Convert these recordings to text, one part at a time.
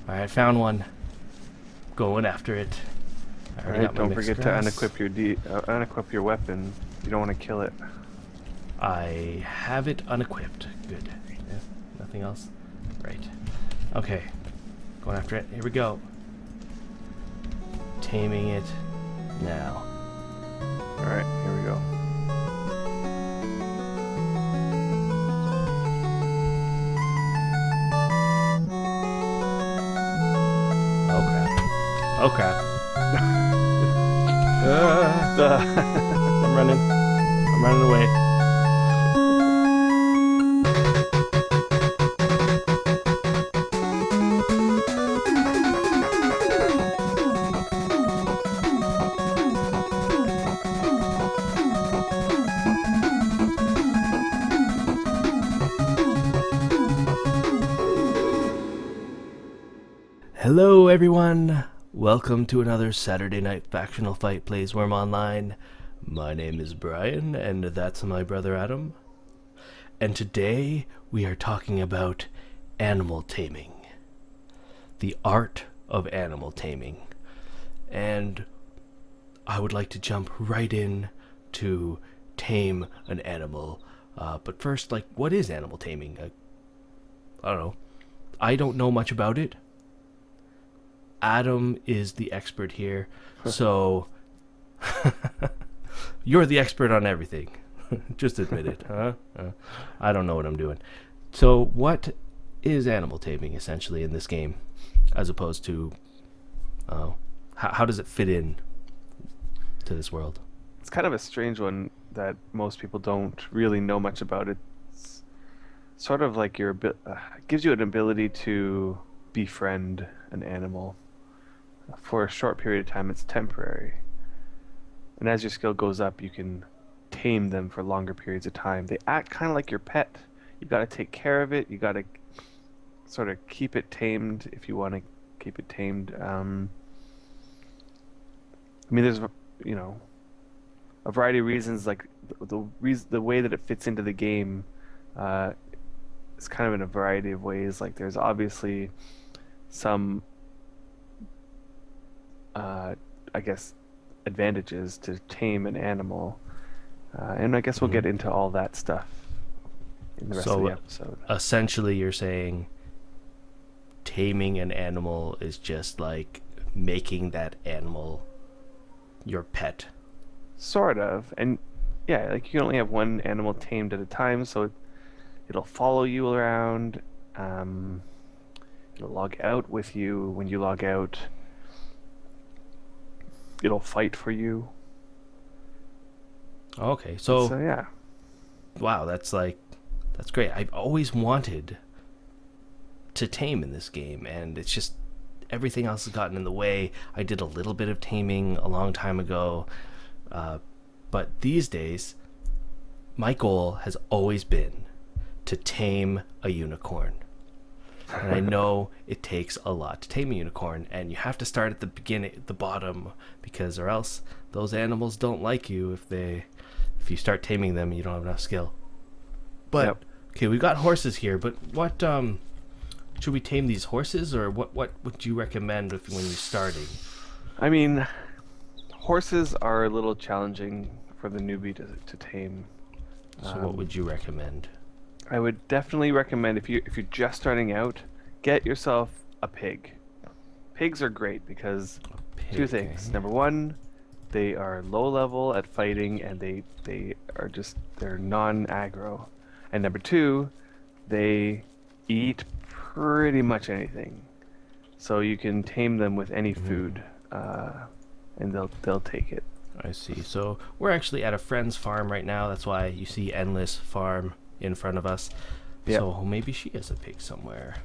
Alright, I found one. Going after it. I already Alright, got my don't mixed forget to grass. unequip your weapon. You don't want to kill it. I have it unequipped. Good. Yeah, nothing else? Right. Okay. Going after it. Here we go. Taming it now. Alright, here we go. Oh crap. Oh crap. I'm running. I'm running away. Hello everyone! Welcome to another Saturday Night Factional Fight Plays Wurm Online. My name is Brian, and that's my brother Adam. And today we are talking about animal taming. The art of animal taming. And I would like to jump right in to tame an animal. But first, what is animal taming? I don't know. I don't know much about it. Adam is the expert here, so you're the expert on everything. Just admit it, huh? I don't know what I'm doing. So what is animal taming essentially in this game, as opposed to how does it fit in to this world? It's kind of a strange one that most people don't really know much about. It's sort of like it gives you an ability to befriend an animal. For a short period of time, it's temporary. And as your skill goes up, you can tame them for longer periods of time. They act kind of like your pet. You got to take care of it. You got to sort of keep it tamed if you want to keep it tamed. I mean, there's, a variety of reasons. Like the way that it fits into the game is kind of in a variety of ways. Like there's obviously some I guess advantages to tame an animal, and I guess we'll get into all that stuff in the rest of the episode. Essentially you're saying taming an animal is just like making that animal your pet. Sort of. And yeah, like you can only have one animal tamed at a time, so it'll follow you around. It'll log out with you when you log out. It'll fight for you. Okay, so yeah. Wow, that's great. I've always wanted to tame in this game, and it's just everything else has gotten in the way. I did a little bit of taming a long time ago, but these days my goal has always been to tame a unicorn. And I know it takes a lot to tame a unicorn, and you have to start at the beginning, at the bottom, because or else those animals don't like you if you start taming them and you don't have enough skill. But okay, we've got horses here, but what should we tame these horses, or what would you recommend when you're starting? I mean, horses are a little challenging for the newbie to tame. So what would you recommend? I would definitely recommend if you're just starting out, get yourself a pig. Pigs are great because two things. Number one, they are low level at fighting, and they're non-aggro. And number two, they eat pretty much anything. So you can tame them with any food, and they'll take it. I see. So we're actually at a friend's farm right now. That's why you see Endless Farm in front of us. Yep. So maybe she has a pig somewhere.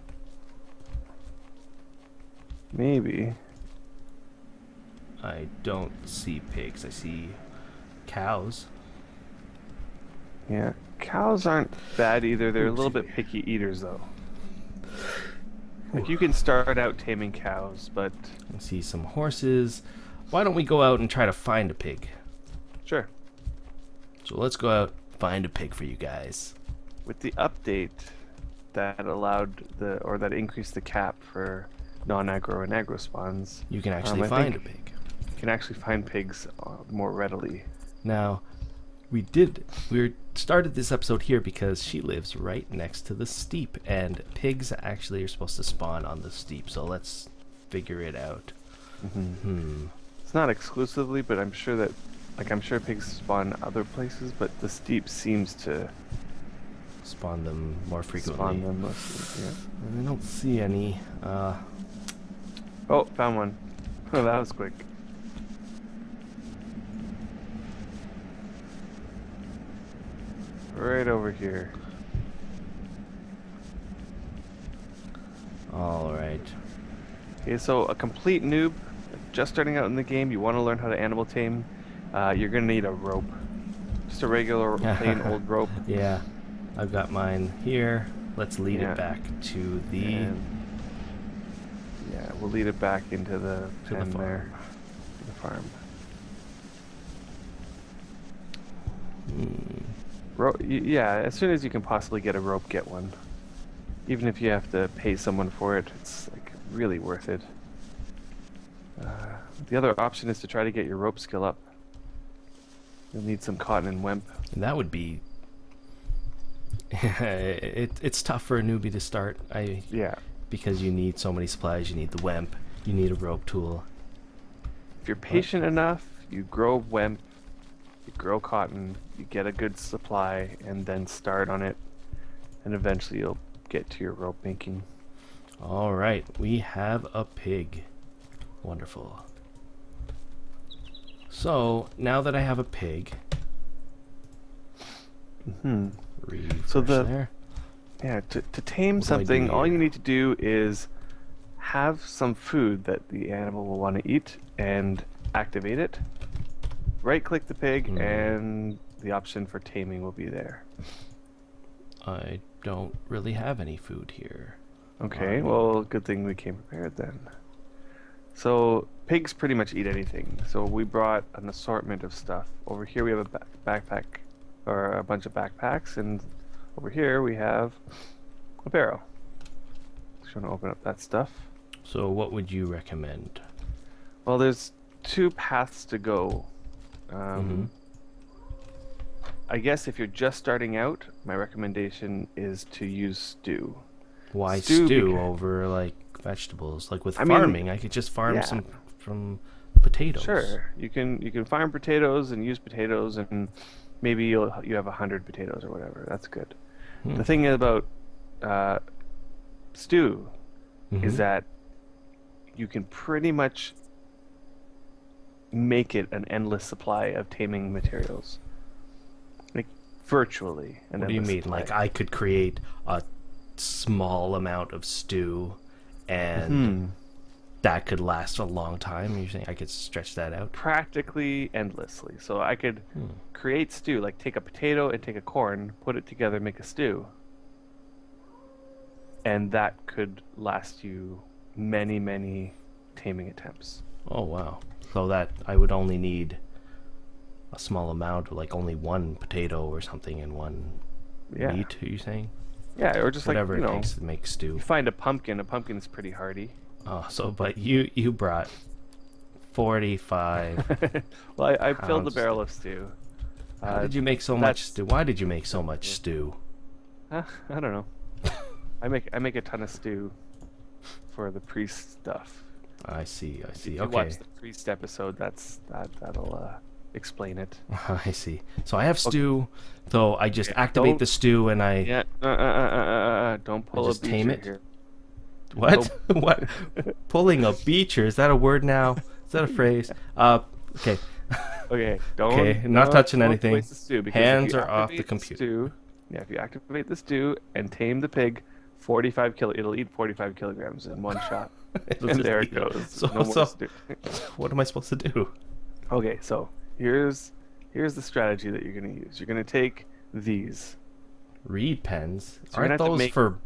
Maybe. I don't see pigs. I see cows. Yeah, cows aren't bad either. They're a little bit picky eaters, though. Like you can start out taming cows, but I see some horses. Why don't we go out and try to find a pig? sure. So let's go out, find a pig for you guys. With the update that allowed that increased the cap for non-aggro and aggro spawns, You can actually I find a think pig. you can actually find pigs more readily. Now, we started this episode here because she lives right next to the steep, and pigs actually are supposed to spawn on the steep. So let's figure it out. It's not exclusively, but I'm sure that, I'm sure pigs spawn other places, but the steep seems to Spawn them more frequently. spawn them mostly. Yeah. And I don't see any. Oh, found one. Oh, that was quick. Right over here. All right. Okay, so a complete noob, just starting out in the game, you want to learn how to animal tame, you're going to need a rope. Just a regular plain old rope. Yeah, I've got mine here. Let's lead Yeah. it back to the Yeah, we'll lead it back into the pen farm. there. To the farm. Yeah, as soon as you can possibly get a rope, get one. Even if you have to pay someone for it, it's like really worth it. The other option is to try to get your rope skill up. You'll need some cotton and wemp. And that would be. It's tough for a newbie to start. Yeah. Because you need so many supplies. You need the wemp. You need a rope tool. If you're patient enough, you grow wemp, you grow cotton, you get a good supply, and then start on it, and eventually you'll get to your rope making. All right, we have a pig. Wonderful. So now that I have a pig, So there. to tame What do I do something, all here? you need to do is have some food that the animal will want to eat and activate it. Right-click the pig, and the option for taming will be there. I don't really have any food here. Okay, well, good thing we came prepared then. So, pigs pretty much eat anything. So we brought an assortment of stuff. Over here we have a backpack, or a bunch of backpacks, and over here we have a barrel. Just want to open up that stuff. So what would you recommend? Well, there's two paths to go. I guess if you're just starting out, my recommendation is to use stew. Why Stew stew over like vegetables? Like with I mean, farming, I could just farm yeah. some from potatoes. Sure, you can farm potatoes and use potatoes, and maybe you have 100 potatoes or whatever. That's good. The thing about stew is that you can pretty much make it an endless supply of taming materials, like virtually an What do you endless mean? supply. Like I could create a small amount of stew, and that could last a long time? You're saying I could stretch that out? Practically endlessly. So I could create stew, like take a potato and take a corn, put it together, make a stew. And that could last you many, many taming attempts. Oh wow! So that I would only need a small amount, like only one potato or something, and one meat. Are you saying? Yeah, or just Whatever like, it takes to make stew. you find a pumpkin. A pumpkin is pretty hardy. Oh, so but you brought 45. Well, I filled the pounds barrel of stew. How did you make so much stew? Why did you make so much stew? I don't know. I make a ton of stew for the priest stuff. I see. If you Okay. watch the priest episode, that'll explain it. I see. So I have stew, so I just activate the stew and I Yeah. Don't pull just a tame beacher it? here. what? What? Pulling a beacher? Is that a word now? Is that a phrase? Okay. Okay, not touching don't anything. waste the stew, because if Hands you are off the activate computer. stew, if you activate the stew and tame the pig, 45 it'll eat 45 kilograms in one shot. It'll And just there eat it goes. So, No more stew. what am I supposed to do? Okay, so here's the strategy that you're gonna use. You're gonna take these. Reed pens? So you're Aren't gonna have those to for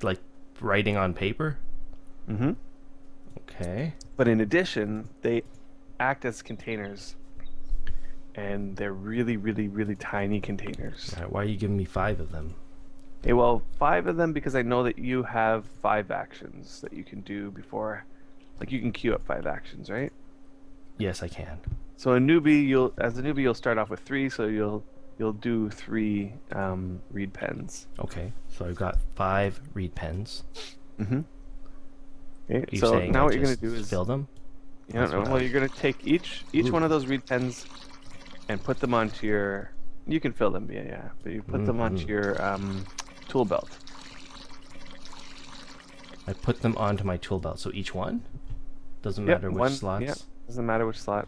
like writing on paper? Mm-hmm. Okay. But in addition, they act as containers, and they're really, really, really tiny containers. All right, why are you giving me 5 of them? Okay, well, 5 of them because I know that you have 5 actions that you can do before. Like you can queue up 5 actions, right? Yes, I can. So a newbie, as a newbie, you'll start off with 3, so you'll do 3 reed pens. Okay, so I've got 5 reed pens. Mm-hmm. Okay, Are you so saying now I what you're gonna just do is, fill them? you know, well, you're gonna take each Ooh. one of those reed pens and put them onto your. You can fill them, yeah, but you put them onto your tool belt. I put them onto my tool belt. So each one? Doesn't Yep, matter which one. slots? Yep, doesn't matter which slot.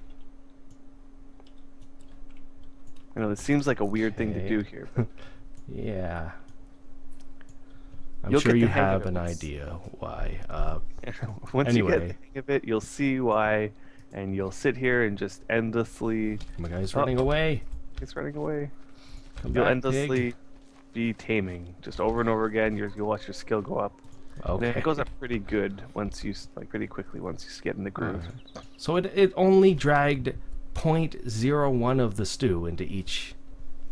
I know this seems like a weird thing to Okay. do here, but Yeah. I'm you'll sure get the you hang of have it an once. idea why. Once you get Anyway. the hang of it, you'll see why, and you'll sit here and just endlessly. My guy's Oh, running away. it's running away. Come You'll back, endlessly pig. be taming, just over and over again. You'll watch your skill go up. And Okay. it goes up pretty good once you like pretty quickly once you get in the groove. So it only dragged 0.01 of the stew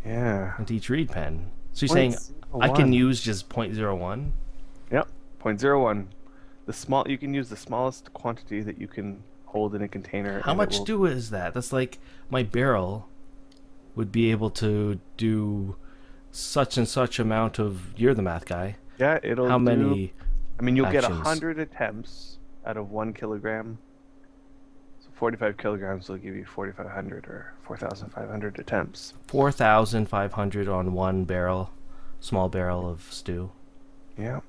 Yeah. into each reed pen. So you're saying I 0.01. can use just 0.01? Yep. 0.01. You can use the smallest quantity that you can hold in a container. How and it much will- stew is that? That's like my barrel would be able to do such and such amount of. You're the math guy. Yeah, it'll How do. many? I mean, you'll get actions? 100 attempts out of 1 kilogram. So 45 kilograms will give you 4,500 or 4,500 attempts. 4,500 on one barrel, small barrel of stew. Yeah.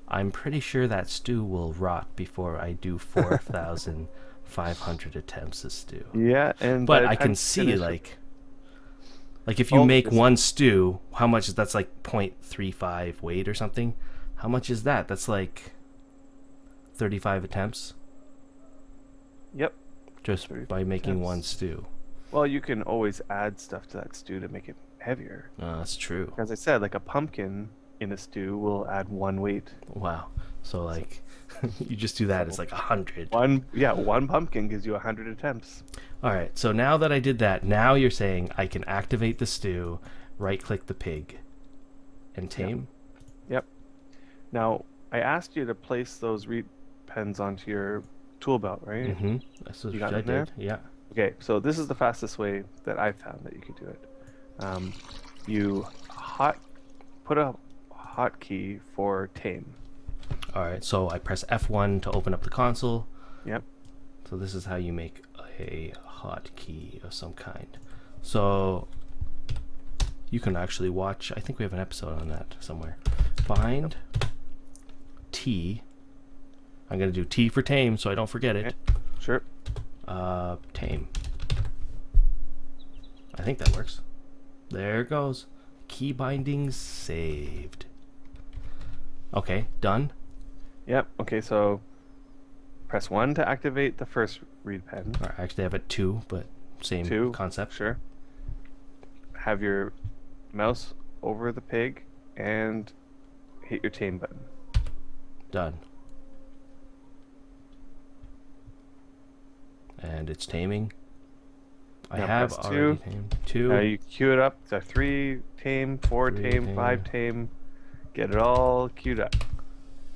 I'm pretty sure that stew will rot before I do 4,500 attempts of stew. Yeah, and But by the I time can you see finish it- like if you Oh, make this- one stew, how much is that's like 0.35 weight or something? How much is that? That's like 35 attempts Yep. just 35 by making attempts. one stew. Well, you can always add stuff to that stew to make it heavier. That's true. As I said, like a pumpkin in a stew will add 1 weight. Wow. So like you just do that, it's like 100. One pumpkin gives you 100 attempts. All right. So now that I did that, now you're saying I can activate the stew, right-click the pig, and tame. Yep. Now, I asked you to place those reed pens onto your tool belt, right? Mm-hmm. That's what You got I it there? did. Yeah. Okay, so this is the fastest way that I've found that you can do it. You put a hotkey for tame. All right. So I press F1 to open up the console. Yep. So this is how you make a hotkey of some kind. So you can actually watch. I think we have an episode on that somewhere. Bind T. I'm gonna do T for tame, so I don't forget it. Okay. Sure. Tame. I think that works. There it goes. Key bindings saved. Okay, done. Yep. Okay, so press 1 to activate the first reed pen. Or actually, I have it 2, but same 2. concept. Sure. Have your mouse over the pig and hit your tame button. Done. And it's taming. I Now have press already 2. tamed 2. Now you queue it up. So 3 tame, 4 3 tame, tame. 5 tame. Get it all queued up.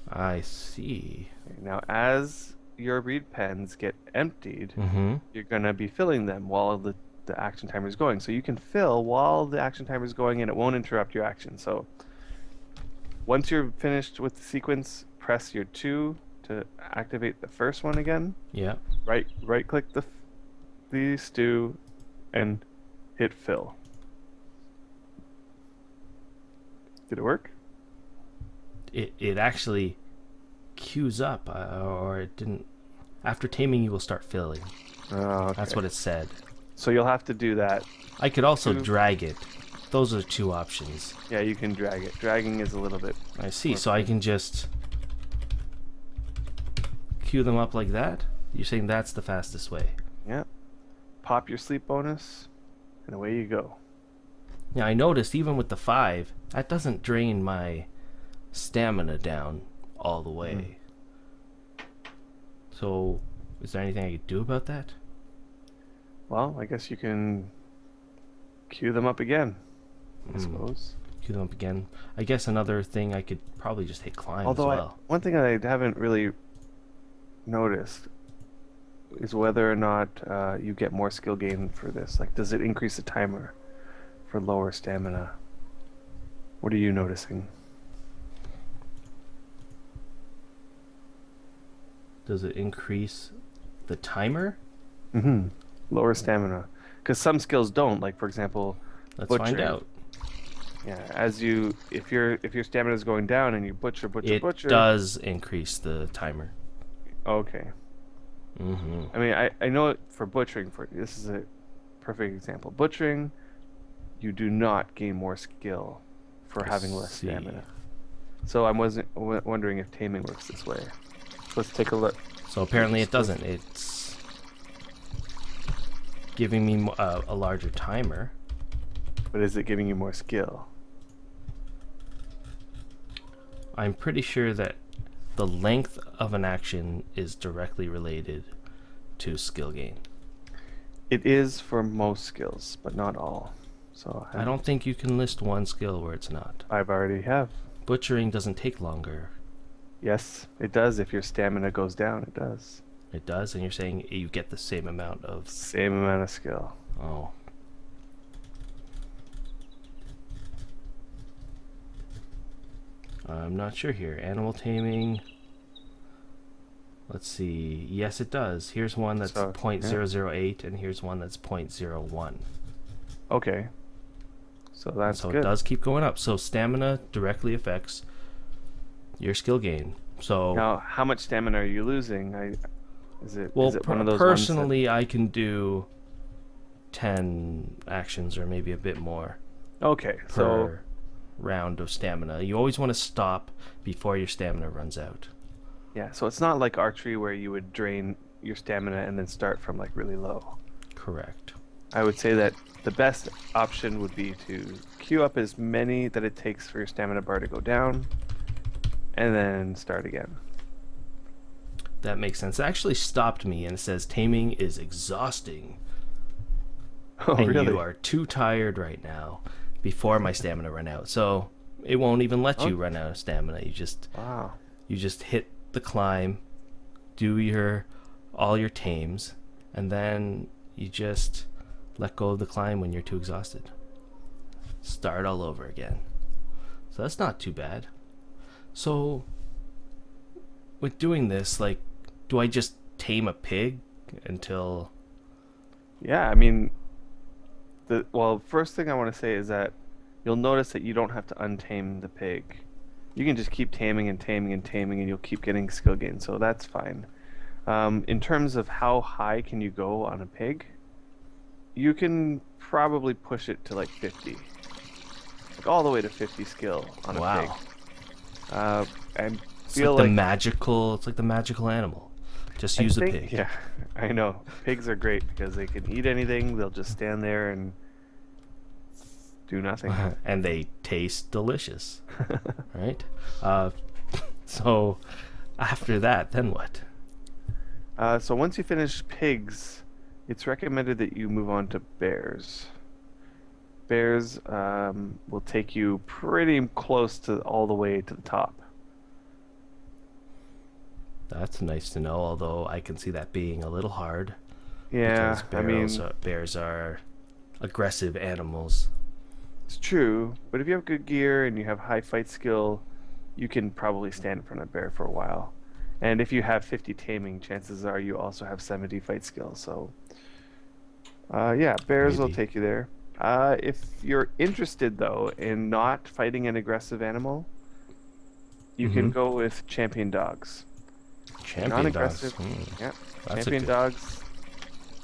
I see. Okay, now as your reed pens get emptied, Mm-hmm. you're going to be filling them while the action timer is going. So you can fill while the action timer is going and it won't interrupt your action. So once you're finished with the sequence, press your 2 to activate the first one again. Yeah. Right click the stew and hit fill. Did it work? It actually queues up, or it didn't. After taming, you will start filling. Oh, okay. That's what it said. So you'll have to do that. I could also 2. drag it. Those are 2 options. Yeah, you can drag it. Dragging is a little bit. I see. So I can just queue them up like that? You're saying that's the fastest way? Yeah. Pop your sleep bonus, and away you go. Yeah, I noticed even with the 5, that doesn't drain my stamina down all the way. So, is there anything I could do about that? Well, I guess you can queue them up again, I Hmm. suppose. Queue them up again. I guess another thing I could probably just hit climb Although as well. one thing I haven't really noticed is whether or not you get more skill gain for this. Like, does it increase the timer for lower stamina? What are you noticing? Does it increase the timer? Mm-hmm. Lower stamina. Because some skills don't. Like, for example, Let's butchering. find out. Yeah, if your stamina is going down and you butcher. It does increase the timer. Okay. Mm-hmm. I mean, I know it for butchering. This is a perfect example. Butchering, you do not gain more skill for having less stamina. So I wasn't wondering if taming works this way. Let's take a look. So apparently it doesn't. It's giving me a larger timer. But is it giving you more skill? I'm pretty sure that the length of an action is directly related to skill gain. It is for most skills, but not all. So I don't think you can list one skill where it's not. I've already have. Butchering doesn't take longer. Yes, it does. If your stamina goes down, it does. It does, and you're saying you get the same amount of... Same amount of skill. Oh. I'm not sure here. Animal taming. Let's see. Yes, it does. Here's one that's 0.008, and here's one that's 0.01. Okay. So that's good. It does keep going up. So stamina directly affects your skill gain. So now, how much stamina are you losing? Is it one of those personally, I can do 10 actions or maybe a bit more. Okay, per round of stamina. You always want to stop before your stamina runs out. Yeah, so it's not like archery where you would drain your stamina and then start from like really low. Correct. I would say that the best option would be to queue up as many that it takes for your stamina bar to go down, and then start again. That makes sense. It actually stopped me, and it says taming is exhausting. Oh, and really? You are too tired right now before my stamina run out. So it won't even let you run out of stamina. You just hit the climb, do all your tames, and then you just let go of the climb when you're too exhausted. Start all over again. So that's not too bad. So with doing this, like, do I just tame a pig until... Yeah, I mean, first thing I want to say is that you'll notice that you don't have to untame the pig. You can just keep taming and taming and taming, and you'll keep getting skill gain, so that's fine. In terms of how high can you go on a pig, you can probably push it to like 50. Like all the way to 50 skill on a pig. It's like the magical animal. Just use a pig. Yeah, I know. Pigs are great because they can eat anything. They'll just stand there and do nothing. And they taste delicious. Right? So after that, then what? So once you finish pigs, it's recommended that you move on to bears. Bears will take you pretty close to all the way to the top. That's nice to know, although I can see that being a little hard. Yeah, because bears are aggressive animals. It's true, but if you have good gear and you have high fight skill, you can probably stand in front of a bear for a while. And if you have 50 taming, chances are you also have 70 fight skill. So, yeah, bears will take you there. If you're interested, though, in not fighting an aggressive animal, you can go with champion dogs. Non-aggressive. Yeah, champion dogs.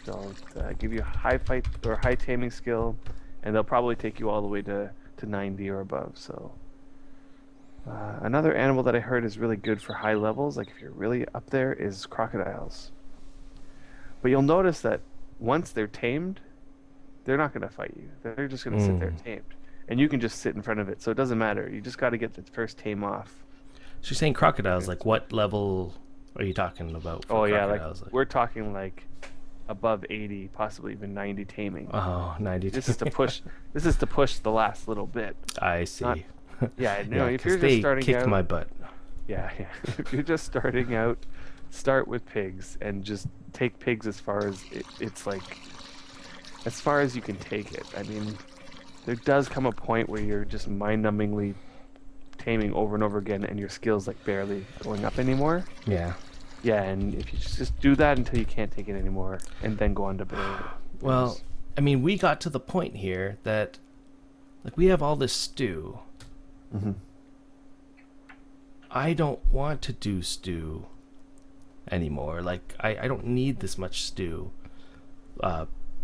They'll give you high fight or high taming skill, and they'll probably take you all the way to 90 or above. So another animal that I heard is really good for high levels, like if you're really up there, is crocodiles. But you'll notice that once they're tamed, they're not going to fight you. They're just going to sit there tamed, and you can just sit in front of it. So it doesn't matter. You just got to get the first tame off. So you're saying crocodiles, like what level are you talking about? Oh yeah, like we're talking like above 80, possibly even 90 taming. Oh, 90. This is to push. This is to push the last little bit. I Not, see. yeah, no. Yeah, If because you're just they starting kicked out, my butt. yeah, yeah. If you're just starting out, start with pigs and just take pigs as far as it's like, as far as you can take it. I mean, there does come a point where you're just mind-numbingly taming over and over again, and your skills like barely going up anymore. Yeah. Yeah, and if you just do that until you can't take it anymore, and then go on to better. Well, I mean, we got to the point here that, like, we have all this stew. Mm-hmm. I don't want to do stew anymore. Like, I don't need this much stew.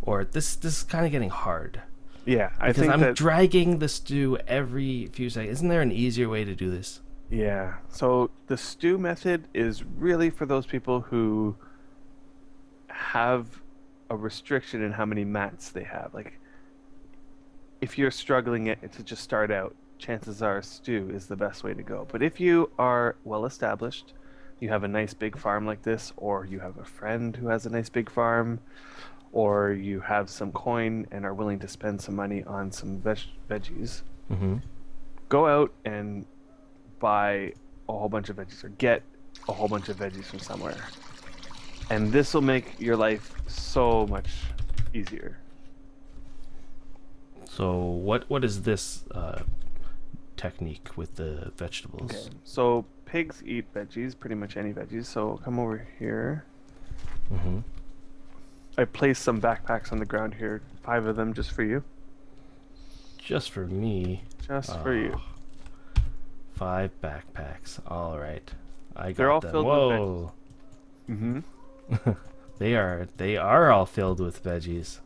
Or this is kind of getting hard. Yeah, I Because think I'm that, dragging the stew every few seconds. Isn't there an easier way to do this? yeah. So the stew method is really for those people who have a restriction in how many mats they have. Like, if you're struggling to just start out, chances are stew is the best way to go. But if you are well established, you have a nice big farm like this, or you have a friend who has a nice big farm, or you have some coin and are willing to spend some money on some veggies, Mm-hmm. go out and buy a whole bunch of veggies or get a whole bunch of veggies from somewhere. And this will make your life so much easier. So what is this technique with the vegetables? Okay. So pigs eat veggies, pretty much any veggies. So come over here. Mm-hmm. I placed some backpacks on the ground here, 5 of them just for you. Just for me. Just for you. 5 backpacks. All right. I got They're all them. filled with Whoa. Mm-hmm. They are all filled with veggies.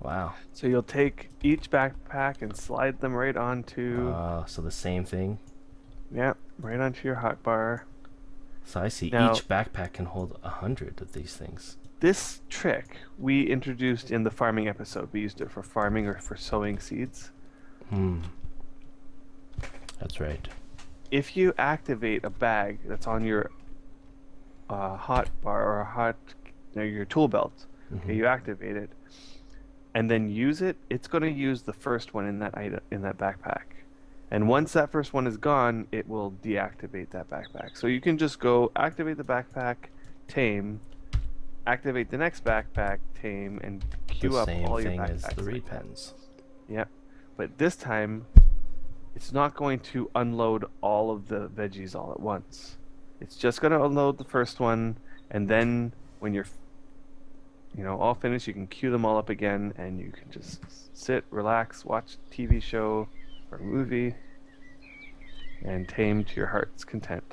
Wow. So you'll take each backpack and slide them right onto, So the same thing. yeah, right onto your hotbar. So I see Now- each backpack can hold 100 of these things. This trick we introduced in the farming episode. We used it for farming or for sowing seeds. That's right. If you activate a bag that's on your hot bar or your tool belt, okay, you activate it, and then use it, it's going to use the first one in that backpack. And once that first one is gone, it will deactivate that backpack. So you can just go activate the backpack, tame, activate the next backpack, tame, and queue The up same all your thing as backpacks. the like reed that. pens. Yeah, but this time, it's not going to unload all of the veggies all at once. It's just going to unload the first one, and then when you're, all finished, you can queue them all up again, and you can just sit, relax, watch a TV show or a movie, and tame to your heart's content.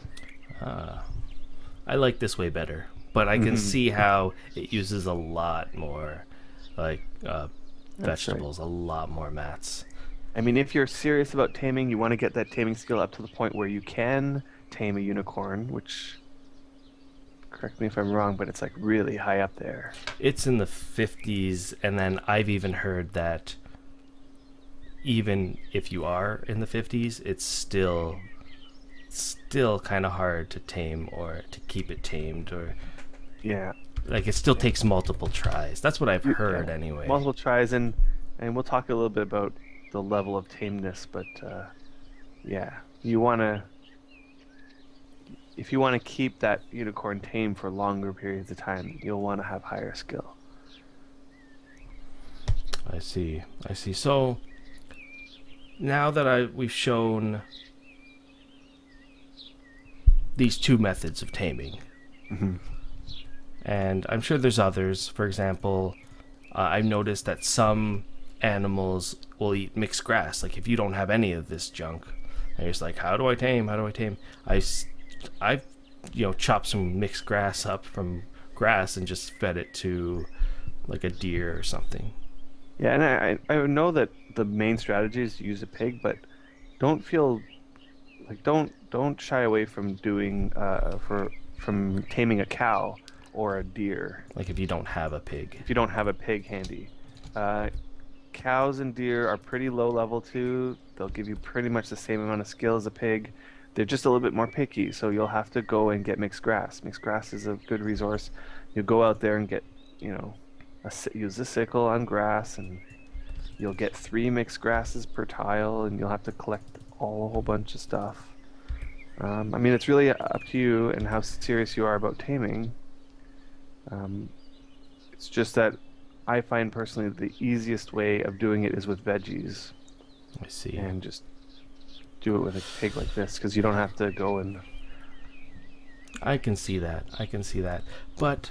I like this way better, but I can see how it uses a lot more, like vegetables, a lot more mats. I mean, if you're serious about taming, you want to get that taming skill up to the point where you can tame a unicorn, which, correct me if I'm wrong, but it's like really high up there. It's in the 50s, and then I've even heard that even if you are in the 50s, it's still kind of hard to tame or to keep it tamed, or Yeah. like it still takes multiple tries. That's what I've heard anyway. Multiple tries, and we'll talk a little bit about the level of tameness, but yeah, if you want to keep that unicorn tame for longer periods of time, you'll want to have higher skill. I see. So now that we've shown these 2 methods of taming, and I'm sure there's others. For example, I've noticed that some animals will eat mixed grass. Like if you don't have any of this junk, and you're just like, how do I tame? I've chopped some mixed grass up from grass and just fed it to like a deer or something. Yeah, and I know that the main strategy is to use a pig, but don't shy away from doing from taming a cow or a deer. Like if you don't have a pig. If you don't have a pig handy. Cows and deer are pretty low level too. They'll give you pretty much the same amount of skill as a pig. They're just a little bit more picky, so you'll have to go and get mixed grass. Mixed grass is a good resource. You go out there and get you know, use a sickle on grass, and you'll get 3 mixed grasses per tile, and you'll have to collect a whole bunch of stuff. I mean, it's really up to you and how serious you are about taming. It's just that I find personally the easiest way of doing it is with veggies, I see. and just do it with a pig like this, because you don't have to go and. I can see that. I can see that. But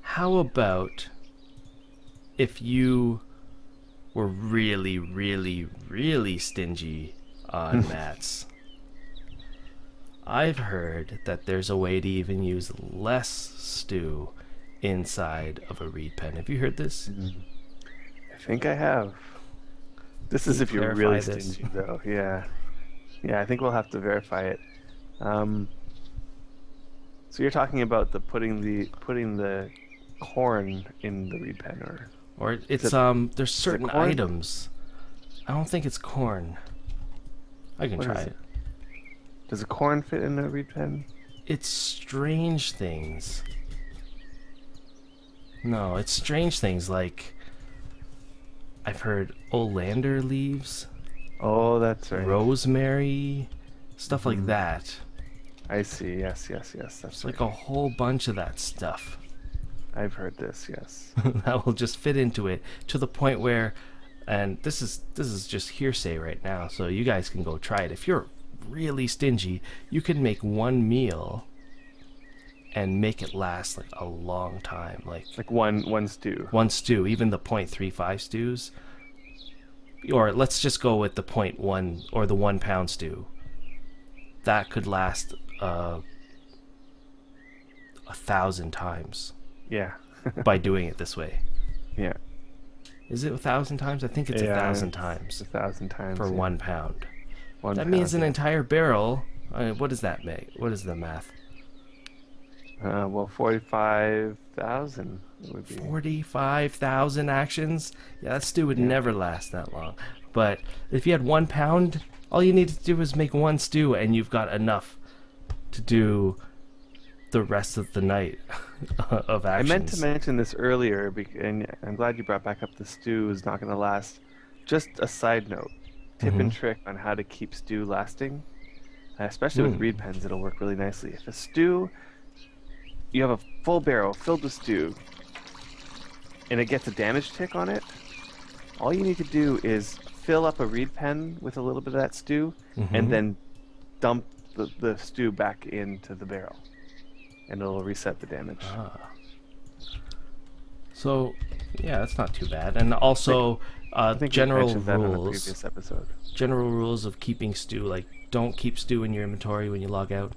how about if you were really, really, really stingy on mats? I've heard that there's a way to even use less stew inside of a reed pen. Have you heard this? I think I have. This is Can you if you're clarify really this? stingy, though. Yeah. Yeah, I think we'll have to verify it. So you're talking about putting the corn in the reed pen, Or is it's it, there's is it certain corn? items. I don't think it's corn. I can What try is it. it? Does a corn fit in a reed pen? It's strange things. No, it's strange things like I've heard oleander leaves, Oh, that's right. rosemary, stuff like Mhm. that. I see. Yes, yes, yes. That's It's right. like a whole bunch of that stuff I've heard this. Yes. that will just fit into it to the point where, and this is just hearsay right now, so you guys can go try it. If you're really stingy, you can make one meal and make it last like a long time, like Like one stew. one stew, even the 0.35 stews, or let's just go with the 0.1 or the 1 pound stew. That could last 1,000 times Yeah. by doing it this way. Yeah. Is it 1,000 times? I think it's Yeah, 1,000 it's times 1,000 times. for Yeah. 1 pound. One That pound, means an yeah. entire barrel. What does that make? What is the math? Well, 45,000 it would be. 45,000 actions? Yeah, that stew would Yeah. never last that long. But if you had 1 pound, all you need to do is make one stew and you've got enough to do the rest of the night of I actions. meant to mention this earlier, and I'm glad you brought back up the stew is not going to last. Just a side note, tip and trick on how to keep stew lasting, especially with reed pens, it'll work really nicely. If a stew, you have a full barrel filled with stew, and it gets a damage tick on it, all you need to do is fill up a reed pen with a little bit of that stew, and then dump the stew back into the barrel, and it'll reset the damage. So, yeah, that's not too bad. And also, I think we general mentioned that in a rules. previous episode. General rules of keeping stew, like don't keep stew in your inventory when you log out.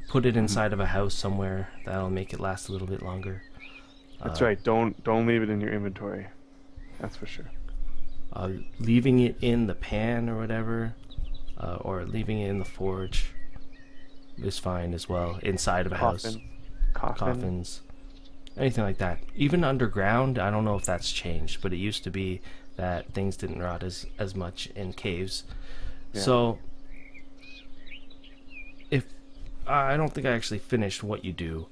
Put it inside of a house somewhere. That'll make it last a little bit longer. That's right. Don't leave it in your inventory. That's for sure. Leaving it in the pan or whatever, or leaving it in the forge is fine as well. Inside of a house. Coffins. Anything like that. Even underground, I don't know if that's changed, but it used to be that things didn't rot as much in caves. Yeah. So, if I don't think I actually finished what you do.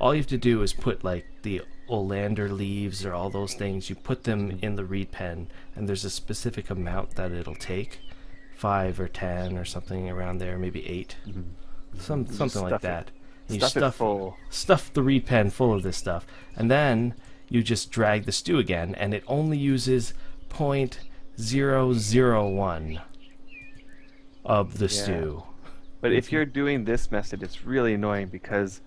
All you have to do is put like the oleander leaves or all those things, you put them in the reed pen, and there's a specific amount that it'll take, 5 or 10 or something around there, maybe 8, something like that. You Stuff it full. stuff the reed pen full of this stuff, and then you just drag the stew again, and it only uses 0.001 of the stew. But if you're doing this method, it's really annoying because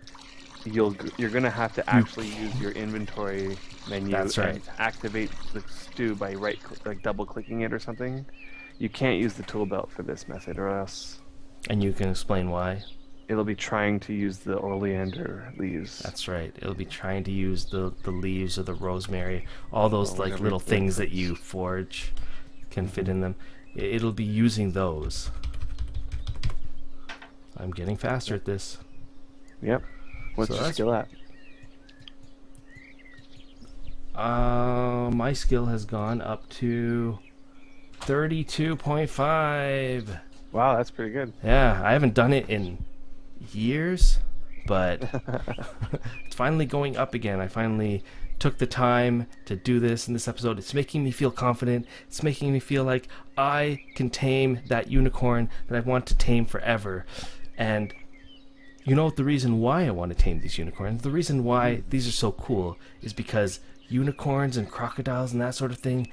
you're gonna have to actually use your inventory menu That's right. and activate the stew by like double clicking it or something. You can't use the tool belt for this method, or else And you can explain why. it'll be trying to use the oleander leaves. That's right. It'll be trying to use the leaves or the rosemary, all those like whatever little it things that is. you forge can fit in them. It'll be using those. I'm getting faster at this. Yep. What's So your that's- skill at? My skill has gone up to 32.5. Wow, that's pretty good. Yeah, I haven't done it in years, but it's finally going up again. I finally took the time to do this in this episode. It's making me feel confident. It's making me feel like I can tame that unicorn that I want to tame forever. And you know the reason why I want to tame these unicorns? The reason why these are so cool is because unicorns and crocodiles and that sort of thing,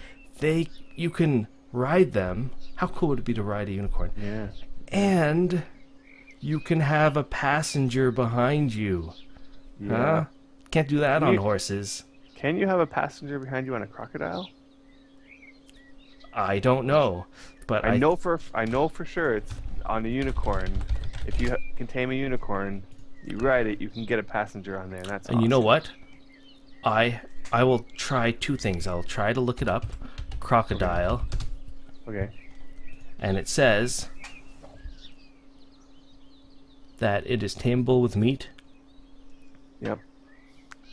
you can ride them. How cool would it be to ride a unicorn? Yeah. And you can have a passenger behind you. Yeah. Huh? Can't do that on horses. Can you have a passenger behind you on a crocodile? I don't know, but I know for sure it's on a unicorn. If you can tame a unicorn, you ride it, you can get a passenger on there, and that's And awesome. you know what? I will try two things. I'll try to look it up. Crocodile. Okay. And it says that it is tameable with meat. Yep.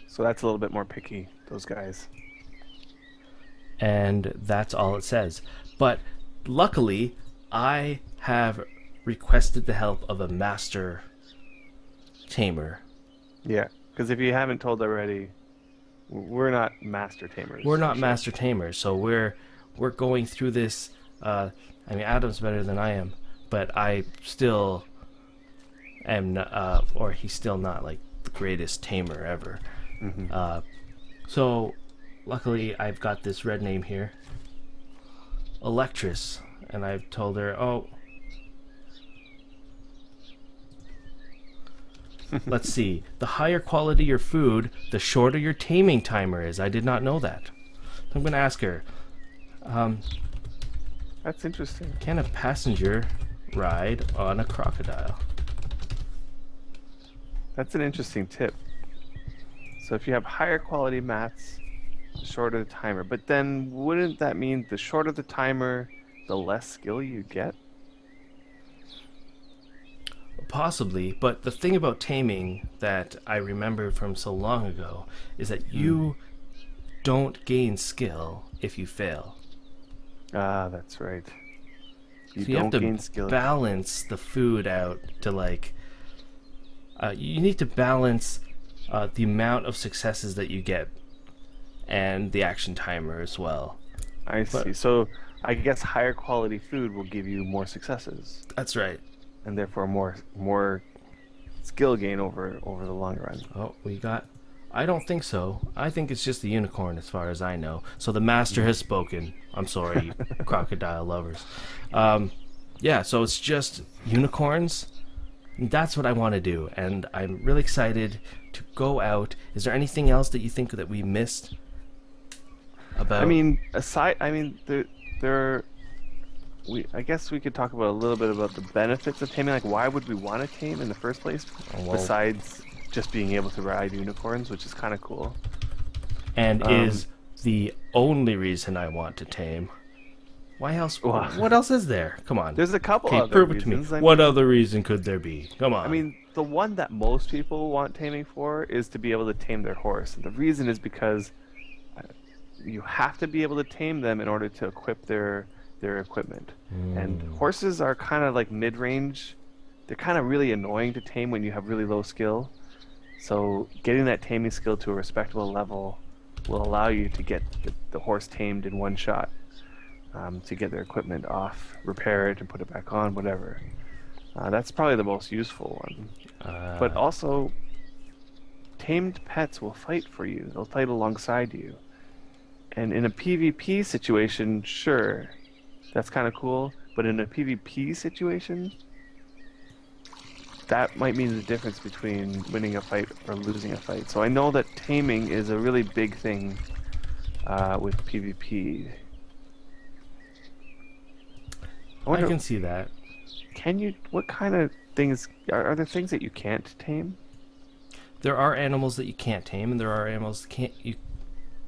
So that's a little bit more picky, those guys. And that's all it says. But luckily, I have requested the help of a master tamer. Yeah, because if you haven't told already, we're not master tamers. We're not for sure. master tamers, so we're going through this. I mean, Adam's better than I am, but I still am, or he's still not like the greatest tamer ever. Mm-hmm. So, luckily, I've got this red name here, Electress, and I've told her, oh, let's see, the higher quality your food, the shorter your taming timer is. I did not know that. I'm going to ask her, That's interesting. can a passenger ride on a crocodile? That's an interesting tip. So if you have higher quality mats, the shorter the timer. But then wouldn't that mean the shorter the timer, the less skill you get? Possibly, but the thing about taming that I remember from so long ago is that you don't gain skill if you fail. Ah, that's right. So you have don't to gain skill. balance the food out to like... you need to balance the amount of successes that you get and the action timer as well. I see. So I guess higher quality food will give you more successes, That's right. and therefore more skill gain over the long run. Oh, we got... I don't think so. I think it's just the unicorn as far as I know. So the master has spoken. I'm sorry, you crocodile lovers. Yeah, so it's just unicorns. That's what I want to do, and I'm really excited to go out. Is there anything else that you think that we missed about... I mean, I guess we could talk about a little bit about the benefits of taming. Like, why would we want to tame in the first place, besides just being able to ride unicorns, which is kind of cool. And is the only reason I want to tame. Why else? What else is there? Come on. There's a couple Okay, other prove it reasons. to me. What other reason could there be? Come on. I mean, the one that most people want taming for is to be able to tame their horse. And the reason is because you have to be able to tame them in order to equip their equipment. And horses are kind of like mid-range. They're kind of really annoying to tame when you have really low skill. So getting that taming skill to a respectable level will allow you to get the horse tamed in one shot, to get their equipment off, repair it, and put it back on, whatever. That's probably the most useful one. But also, tamed pets will fight for you. They'll fight alongside you. And in a PvP situation, sure, that's kind of cool. But in a PvP situation, that might mean the difference between winning a fight or losing a fight. So I know that taming is a really big thing with PvP. I can see that. Can you? What kind of things are there? Things that you can't tame? There are animals that you can't tame, and there are animals that can't.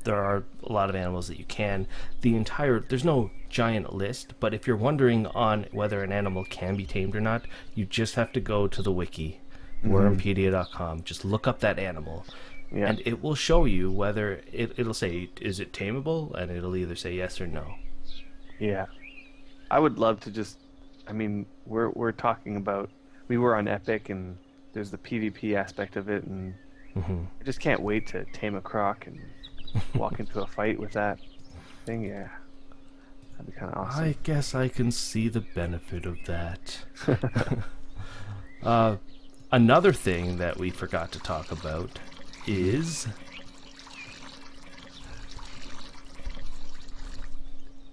There are a lot of animals that you can. There's no giant list, but if you're wondering on whether an animal can be tamed or not, you just have to go to the wiki, wurmpedia.com. Just look up that animal, and it will show you whether it'll say, is it tameable, and it'll either say yes or no. Yeah, I would love to just. I mean, we're talking about. We were on Epic, and there's the PvP aspect of it, and Hmm. I just can't wait to tame a croc and walk into a fight with that thing. Yeah, that'd be kind of awesome. I guess I can see the benefit of that. Another thing that we forgot to talk about is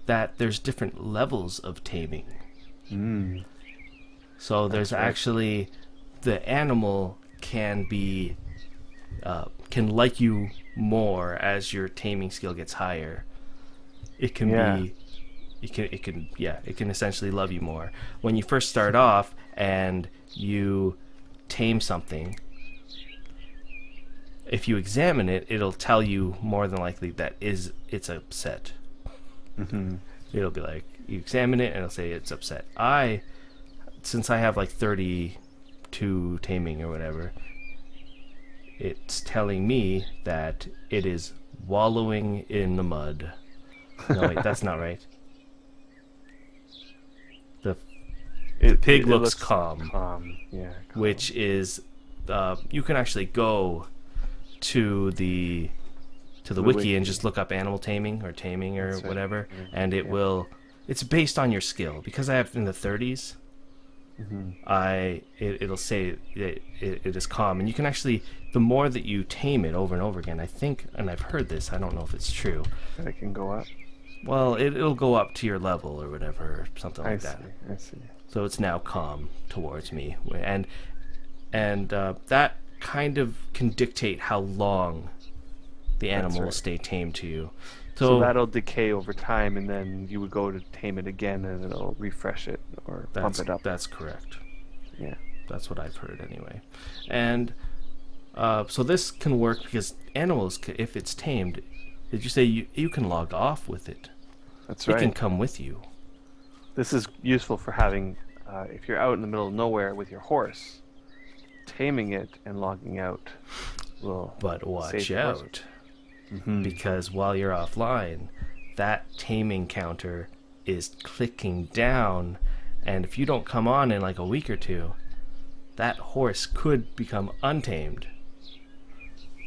that there's different levels of taming. Mm, So there's right. actually the animal can be can like you more as your taming skill gets higher. It can Yeah. be it can essentially love you more. When you first start off and you tame something, if you examine it, it'll tell you more than likely that it's upset. Hmm. It'll be like you examine it and it'll say it's upset. Since I have like 32 taming or whatever, it's telling me that it is wallowing in the mud. No, wait, that's not right. The pig looks calm, calm. Yeah. Calm. which is you can actually go to the wiki and just look up animal taming or taming or That's right. whatever, Yeah. and it Yeah. will. It's based on your skill because I have in the 30s. Hmm. It'll say it is calm, and you can actually, the more that you tame it over and over again, I think, and I've heard this, I don't know if it's true. That it can go up. Well, it'll go up to your level or whatever, or something I like see. that. I see. So it's now calm towards me, and that kind of can dictate how long the That's animal will right. stay tamed to you. So that'll decay over time, and then you would go to tame it again, and it'll refresh it or pump it up. that's correct. Yeah. That's what I've heard anyway. And so this can work because animals, if it's tamed, did you say you can log off with it? That's It right. can come with you. This is useful for having, if you're out in the middle of nowhere with your horse, taming it and logging out will But watch save the horse. out, Mhm. because while you're offline, that taming counter is clicking down, and if you don't come on in like a week or two, that horse could become untamed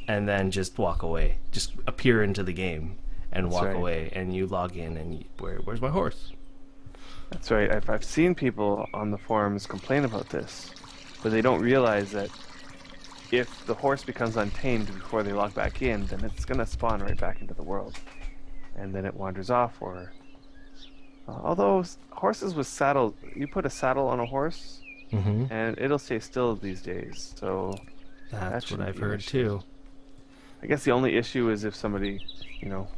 and then just walk away, just appear into the game and That's walk right. away, and you log in and where's my horse? That's right. I've seen people on the forums complain about this, but they don't realize that if the horse becomes untamed before they log back in, then it's going to spawn right back into the world. And then it wanders off, or... although horses with saddle... You put a saddle on a horse, Mm-hmm. and it'll stay still these days, so... That's what shouldn't I've be an heard issue. too. I guess the only issue is if somebody,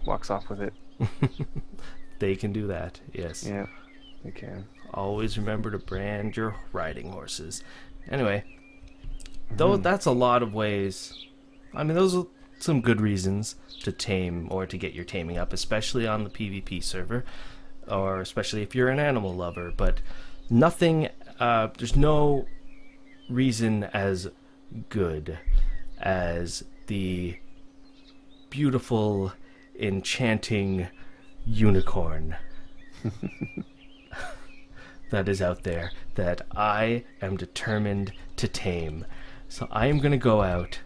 walks off with it. They can do that, yes. Yeah, they can. Always remember to brand your riding horses. Anyway, though that's a lot of ways. I mean, those are some good reasons to tame or to get your taming up, especially on the PvP server, or especially if you're an animal lover. But nothing, there's no reason as good as the beautiful, enchanting unicorn that is out there that I am determined to tame. So I am going to go out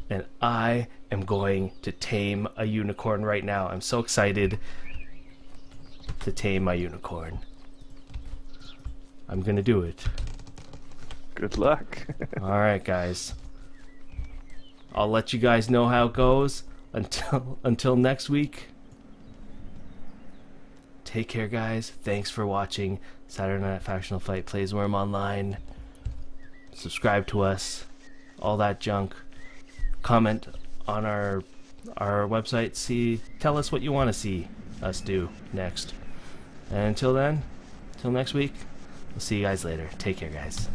and I am going to tame a unicorn right now. I'm so excited to tame my unicorn. I'm going to do it. Good luck. All right, guys. I'll let you guys know how it goes until next week. Take care, guys. Thanks for watching Saturday Night Factional Fight Plays Wurm Online. Subscribe to us, all that junk. Comment on our website. Tell us what you want to see us do next. And until then, until next week, we'll see you guys later. Take care, guys.